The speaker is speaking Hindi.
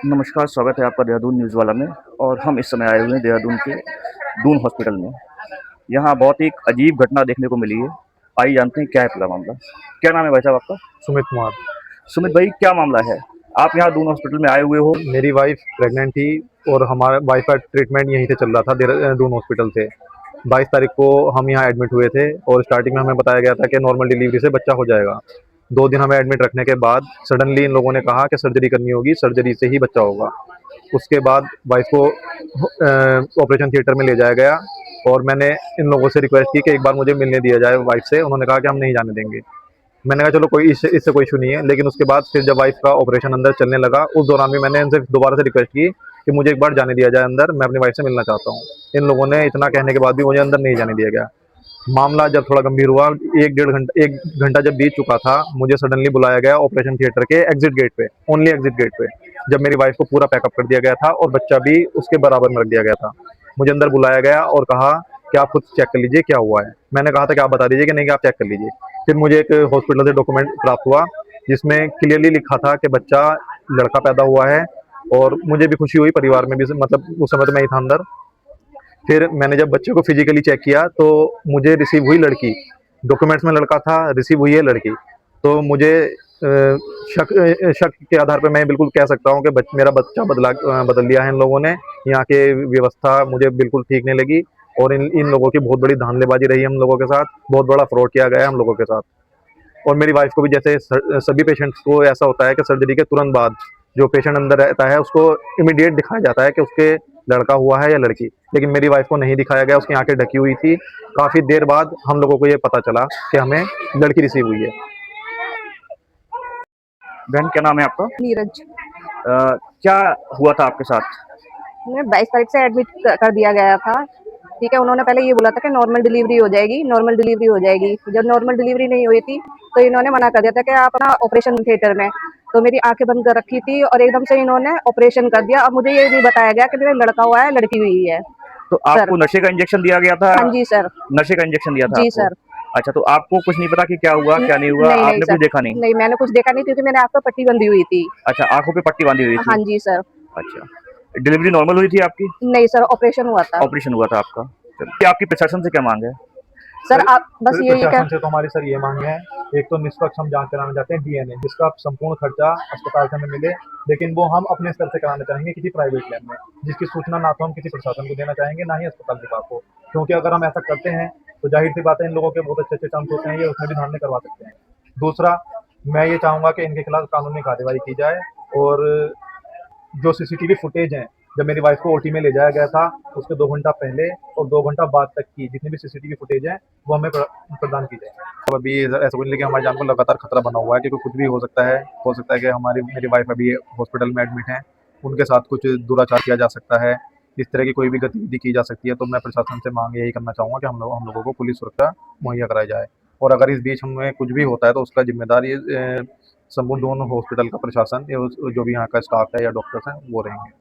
नमस्कार, स्वागत है आपका देहरादून न्यूज़ वाला में। और हम इस समय आए हुए हैं देहरादून के दून हॉस्पिटल में। यहाँ बहुत ही एक अजीब घटना देखने को मिली है। आइए जानते हैं क्या है पूरा मामला। क्या नाम है भाई साहब आपका? सुमित कुमार। सुमित भाई, क्या मामला है? आप यहाँ दून हॉस्पिटल में आए हुए हो? मेरी वाइफ प्रेग्नेंट थी और हमारा वाइफ का ट्रीटमेंट यहीं से चल रहा था दून हॉस्पिटल से। 22 तारीख को हम यहाँ एडमिट हुए थे और स्टार्टिंग में हमें बताया गया था कि नॉर्मल डिलीवरी से बच्चा हो जाएगा। 2 दिन हमें एडमिट रखने के बाद सडनली इन लोगों ने कहा कि सर्जरी करनी होगी, सर्जरी से ही बच्चा होगा। उसके बाद वाइफ को ऑपरेशन थिएटर में ले जाया गया और मैंने इन लोगों से रिक्वेस्ट की कि एक बार मुझे मिलने दिया जाए वाइफ से। उन्होंने कहा कि हम नहीं जाने देंगे। मैंने कहा चलो कोई इससे कोई इशू नहीं है। लेकिन उसके बाद फिर जब वाइफ का ऑपरेशन अंदर चलने लगा, उस दौरान भी मैंने इनसे दोबारा से रिक्वेस्ट की कि मुझे एक बार जाने दिया जाए अंदर, मैं अपनी वाइफ से मिलना चाहता हूँ। इन लोगों ने इतना कहने के बाद भी मुझे अंदर नहीं जाने दिया गया। मामला जब थोड़ा गंभीर हुआ, 1 घंटा जब बीत चुका था, मुझे सडनली बुलाया गया ऑपरेशन थिएटर के एग्जिट गेट पे, ओनली एग्जिट गेट पे, जब मेरी वाइफ को पूरा पैकअप कर दिया गया था और बच्चा भी उसके बराबर में रख दिया गया था। मुझे अंदर बुलाया गया और कहा कि आप खुद चेक कर लीजिए क्या हुआ है। मैंने कहा था कि आप बता दीजिए कि नहीं, कि आप चेक कर लीजिए। फिर मुझे एक हॉस्पिटल से डॉक्यूमेंट प्राप्त हुआ जिसमें क्लियरली लिखा था कि बच्चा लड़का पैदा हुआ है। और मुझे भी खुशी हुई, परिवार में भी, मतलब उस समय तो मैं ही था अंदर। फिर मैंने जब बच्चे को फिजिकली चेक किया तो मुझे रिसीव हुई लड़की। डॉक्यूमेंट्स में लड़का था, रिसीव हुई है लड़की। तो मुझे शक के आधार पर मैं बिल्कुल कह सकता हूँ कि मेरा बच्चा बदल लिया है इन लोगों ने। यहाँ के व्यवस्था मुझे बिल्कुल ठीक नहीं लगी और इन इन लोगों की बहुत बड़ी धांधलेबाजी रही हम लोगों के साथ। बहुत बड़ा फ्रॉड किया गया है हम लोगों के साथ। और मेरी वाइफ को भी, जैसे सभी पेशेंट्स को ऐसा होता है कि सर्जरी के तुरंत बाद जो पेशेंट अंदर रहता है उसको इमीडिएट दिखाया जाता है कि उसके लड़का हुआ है या लड़की। लेकिन मेरी वाइफ को नहीं दिखाया गया, उसकी आंखें ढकी हुई थी। काफी देर बाद हम लोगों को ये पता चला कि हमें लड़की रिसीव हुई है। बहन, क्या नाम है आपका? नीरज। क्या हुआ था आपके साथ? मैं 22 तारीख से एडमिट कर दिया गया था। ठीक है, उन्होंने पहले ये बोला था कि नॉर्मल डिलीवरी हो जाएगी, नॉर्मल डिलीवरी हो जाएगी। जब नॉर्मल डिलीवरी नहीं हुई थी तो इन्होंने मना कर दिया था कि आप ना ऑपरेशन थिएटर में। तो मेरी आंखें बंद कर रखी थी और एकदम से इन्होंने ऑपरेशन कर दिया। अब मुझे ये नहीं बताया गया कि मेरा लड़का हुआ है लड़की हुई है। तो सर। आपको नशे का इंजेक्शन दिया गया था? हाँ जी सर। नशे का इंजेक्शन दिया था जी आपको? सर। अच्छा, तो आपको कुछ नहीं पता कि क्या हुआ क्या नहीं हुआ? नहीं नहीं आपने सर। कुछ देखा नहीं? नहीं, मैंने कुछ देखा नहीं क्योंकि मैंने आंख पर पट्टी बंधी हुई थी। अच्छा, आंखों पे पट्टी बांधी हुई थी। हाँ जी सर। अच्छा, डिलीवरी नॉर्मल हुई थी आपकी? नहीं सर, ऑपरेशन हुआ था। ऑपरेशन हुआ था आपका। चलिए, क्या आपकी प्रशासन से क्या मांग है? सर आप बस यही प्रशासन से तो हमारी सर ये मांग है, एक तो निष्पक्ष हम जांच कराना चाहते हैं डीएनए, जिसका संपूर्ण खर्चा अस्पताल से हमें मिले। लेकिन वो हम अपने स्तर से कराना चाहेंगे किसी प्राइवेट लैब में, जिसकी सूचना ना तो हम किसी प्रशासन को देना चाहेंगे, ना ही अस्पताल विभाग को। क्योंकि अगर हम ऐसा करते हैं तो जाहिर सी बात है, इन लोगों के बहुत अच्छे अच्छे चांस होते हैं, ये उसमें भी धांधली करवा सकते हैं। दूसरा, मैं ये चाहूंगा कि इनके खिलाफ कानूनी कार्रवाई की जाए। और जो सीसीटीवी फुटेज हैं, जब मेरी वाइफ को ओटी में ले जाया गया था उसके 2 घंटा पहले और 2 घंटा बाद तक की जितनी भी सीसीटीवी फुटेज है वो हमें प्रदान की जाए। तो अभी ऐसा कुछ, लेकिन हमारी जान को लगातार खतरा बना हुआ है क्योंकि कुछ भी हो सकता है। हो सकता है कि मेरी वाइफ अभी हॉस्पिटल में एडमिट है, उनके साथ कुछ दुराचार किया जा सकता है, इस तरह की कोई भी गतिविधि की जा सकती है। तो मैं प्रशासन से मांग यही करना चाहूँगा कि हम लोगों को पुलिस सुरक्षा मुहैया कराई जाए। और अगर इस बीच हमें कुछ भी होता है तो उसका जिम्मेदार ये संपूर्ण दोनों हॉस्पिटल का प्रशासन, जो भी यहाँ का स्टाफ है या डॉक्टर्स हैं, वो रहेंगे।